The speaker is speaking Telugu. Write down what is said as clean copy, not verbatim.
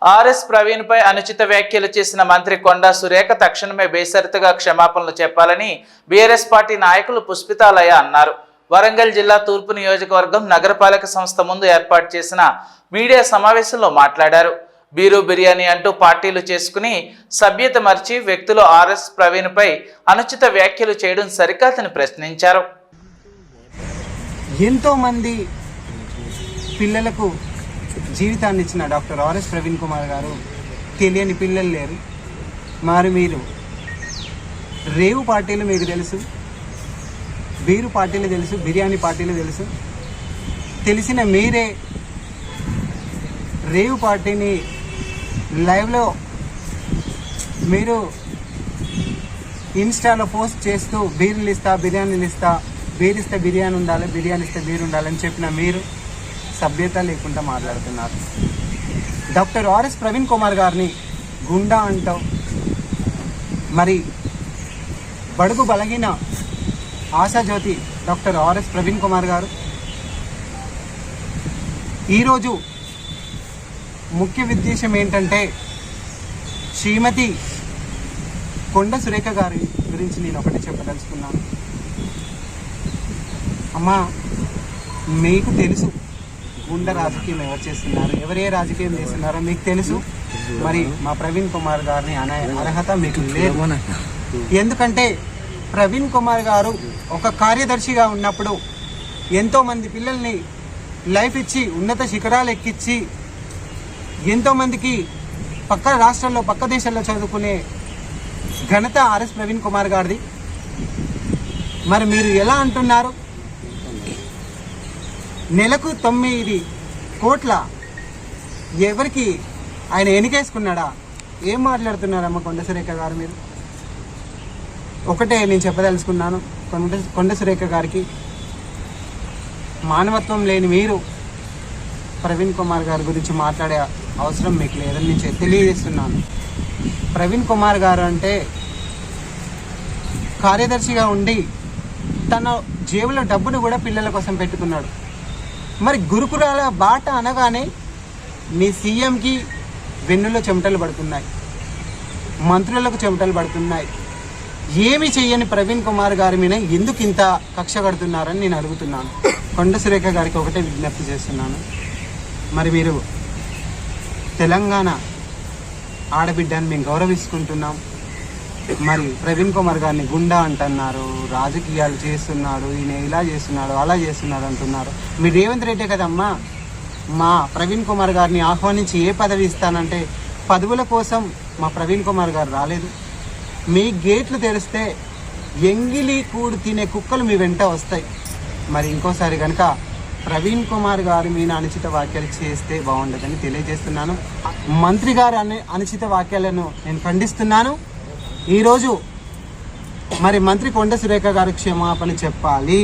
ఆర్ఎస్ ప్రవీణ్ పై అనుచిత వ్యాఖ్యలు చేసిన మంత్రి కొండా సురేఖ తక్షణమే బేషరతుగా క్షమాపణలు చెప్పాలని బీఆర్ఎస్ పార్టీ నాయకులు పుష్పితాలయ అన్నారు. వరంగల్ జిల్లా తూర్పు నియోజకవర్గం నగరపాలక సంస్థ ముందు ఏర్పాటు చేసిన మీడియా సమావేశంలో మాట్లాడారు. బీరు బిర్యానీ అంటూ పార్టీలు చేసుకుని సభ్యత మర్చి వ్యక్తులు ఆర్ఎస్ ప్రవీణ్ పై అనుచిత వ్యాఖ్యలు చేయడం సరికాదని ప్రశ్నించారు. ఎంతో మంది పిల్లలకు జీవితాన్ని ఇచ్చిన డాక్టర్ ఆర్ఎస్ ప్రవీణ్ కుమార్ గారు తెలియని పిల్లలు లేరు. మరి మీరు రేవు పార్టీలు మీకు తెలుసు, బీరు పార్టీలు తెలుసు, బిర్యానీ పార్టీలు తెలుసు. తెలిసిన మీరే రేవు పార్టీని లైవ్లో మీరు ఇన్స్టాలో పోస్ట్ చేస్తూ బీర్లు ఇస్తా, బిర్యానీలు ఇస్తా, బీర్ ఇస్తే బిర్యానీ ఉండాలి, బిర్యానీ ఇస్తే బీర్ ఉండాలని చెప్పిన మీరు సభ్యత లేకుండా మాట్లాడుతున్నారు. డాక్టర్ ఆర్ఎస్ ప్రవీణ్ కుమార్ గారిని గుండా అంటావు. మరి బడుగు బలగిన ఆశాజ్యోతి డాక్టర్ ఆర్ఎస్ ప్రవీణ్ కుమార్ గారు ఈరోజు ముఖ్య ఉద్దేశం ఏంటంటే శ్రీమతి కొండ సురేఖ గారి గురించి నేను ఒకటి చెప్పదలుచుకున్నాను. అమ్మా, మీకు తెలుసు గుండె రాజకీయం ఎవరు చేస్తున్నారు, ఎవరే రాజకీయం చేస్తున్నారో మీకు తెలుసు. మరి మా ప్రవీణ్ కుమార్ గారిని అనే అర్హత మీకు లేదు. ఎందుకంటే ప్రవీణ్ కుమార్ గారు ఒక కార్యదర్శిగా ఉన్నప్పుడు ఎంతోమంది పిల్లల్ని లైఫ్ ఇచ్చి ఉన్నత శిఖరాలు ఎక్కించి ఎంతోమందికి పక్క రాష్ట్రాల్లో పక్క దేశాల్లో చదువుకునే ఘనత ఆర్ఎస్ ప్రవీణ్ కుమార్ గారిది. మరి మీరు ఎలా అంటున్నారు? నెలకు 9 కోట్ల ఎవరికి ఆయన ఎన్నికేసుకున్నాడా? ఏం మాట్లాడుతున్నారమ్మ కొండ సురేఖ గారు? మీరు ఒకటే నేను చెప్పదలుచుకున్నాను, కొండ సురేఖ గారికి మానవత్వం లేని మీరు ప్రవీణ్ కుమార్ గారి గురించి మాట్లాడే అవసరం మీకు లేదని నేను తెలియజేస్తున్నాను. ప్రవీణ్ కుమార్ గారు అంటే కార్యదర్శిగా ఉండి తన జేబులో డబ్బును కూడా పిల్లల కోసం పెట్టుకున్నాడు. మరి గురుకులాల బాట అనగానే మీ సీఎంకి వెన్నులో చెమటలు పడుతున్నాయి, మంత్రులకు చెమటలు పడుతున్నాయి. ఏమి చెయ్యని ప్రవీణ్ కుమార్ గారి మీద ఎందుకు ఇంత కక్ష కడుతున్నారని నేను అడుగుతున్నాను. కొండ సురేఖ గారికి ఒకటే విజ్ఞప్తి చేస్తున్నాను. మరి మీరు తెలంగాణ ఆడబిడ్డని మేము గౌరవించుకుంటున్నాం. మరి ప్రవీణ్ కుమార్ గారిని గుండా అంటున్నారు, రాజకీయాలు చేస్తున్నాడు, ఈయన ఇలా చేస్తున్నాడు, అలా చేస్తున్నాడు అంటున్నారు. మీరు రేవంత్ రెడ్డి కదమ్మా మా ప్రవీణ్ కుమార్ గారిని ఆహ్వానించి ఏ పదవి ఇస్తానంటే పదవుల కోసం మా ప్రవీణ్ కుమార్ గారు రాలేదు. మీ గేట్లు తెరిస్తే ఎంగిలి కూడు తినే కుక్కలు మీ వెంట వస్తాయి. మరి ఇంకోసారి కనుక ప్రవీణ్ కుమార్ గారి మీద అనుచిత వ్యాఖ్యలు చేస్తే బాగుండదని తెలియజేస్తున్నాను. మంత్రి గారి అనుచిత వ్యాఖ్యలను నేను ఖండిస్తున్నాను. ఈరోజు మరి మంత్రి కొండ సురేఖ గారు క్షమాపణ చెప్పాలి.